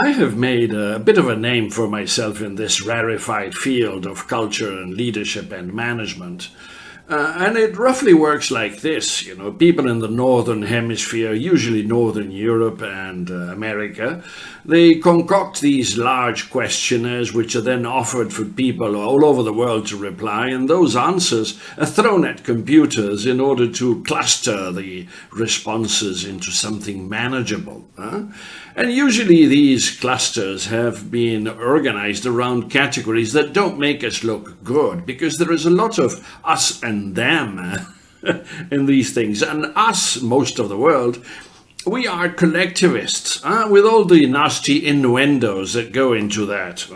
I have made a bit of a name for myself in this rarefied field of culture and leadership and management. And it roughly works like this. People in the northern hemisphere, usually northern Europe and America, they concoct these large questionnaires which are then offered for people all over the world to reply, and those answers are thrown at computers in order to cluster the responses into something manageable. And usually these clusters have been organized around categories that don't make us look good, because there is a lot of us and them in these things. And us, most of the world, we are collectivists, with all the nasty innuendos that go into that.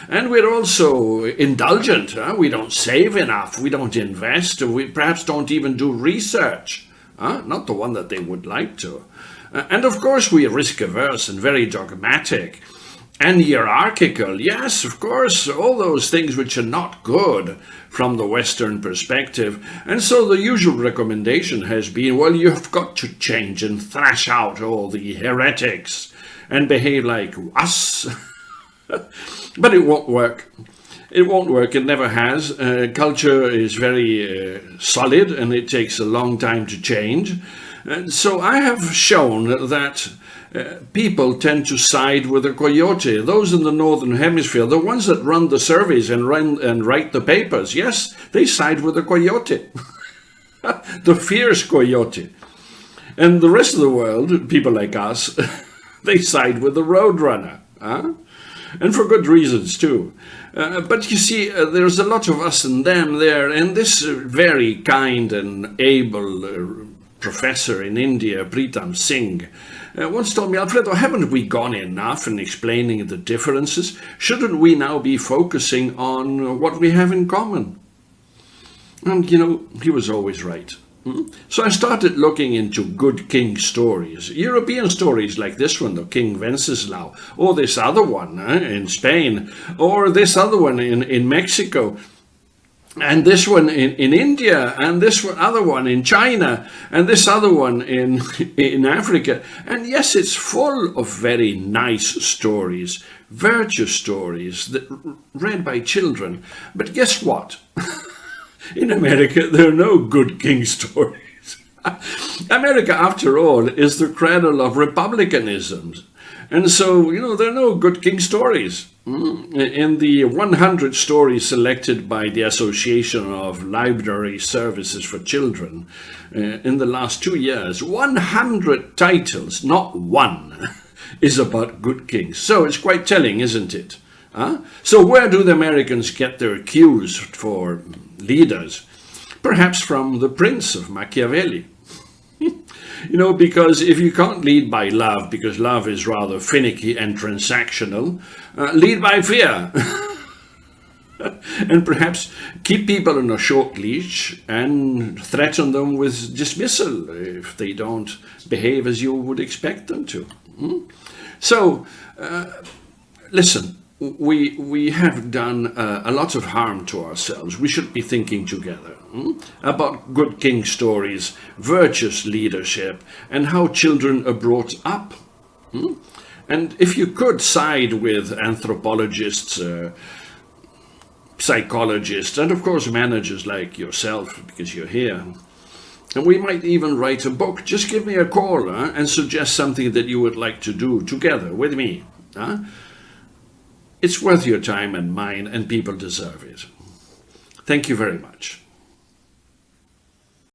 And we're also indulgent. We don't save enough, we don't invest, we perhaps don't even do research. Not the one that they would like to. And of course we are risk-averse and very dogmatic and hierarchical. Yes, of course, all those things which are not good from the Western perspective. And so the usual recommendation has been, well, you've got to change and thrash out all the heretics and behave like us. But it won't work. It won't work. It never has. Culture is very solid, and it takes a long time to change. And so I have shown that people tend to side with the coyote. Those in the northern hemisphere, the ones that run the surveys and write the papers, yes, they side with the coyote, the fierce coyote. And the rest of the world, people like us, they side with the roadrunner. And for good reasons too. But you see, there's a lot of us and them there, and this very kind and able professor in India, Pritam Singh, once told me, Alfredo, haven't we gone enough in explaining the differences? Shouldn't we now be focusing on what we have in common? And he was always right. So I started looking into good king stories, European stories like this one, the King Wenceslao, or this other one in Spain, or this other one in Mexico, and this one in India, and this other one in China, and this other one in Africa. And yes, it's full of very nice stories, virtuous stories that read by children. But guess what? In America, there are no good king stories. America, after all, is the cradle of republicanism. And so, there are no good king stories. In the 100 stories selected by the Association of Library Services for Children in the last 2 years, 100 titles, not one, is about good kings. So it's quite telling, isn't it? So where do the Americans get their cues for leaders? Perhaps from the Prince of Machiavelli. Because if you can't lead by love, because love is rather finicky and transactional, lead by fear. And perhaps keep people on a short leash and threaten them with dismissal if they don't behave as you would expect them to. So, listen. We have done a lot of harm to ourselves. We should be thinking together about good king stories, virtuous leadership, and how children are brought up. And if you could side with anthropologists, psychologists, and of course managers like yourself, because you're here, and we might even write a book, just give me a call and suggest something that you would like to do together with me. It's worth your time and mine, and people deserve it. Thank you very much.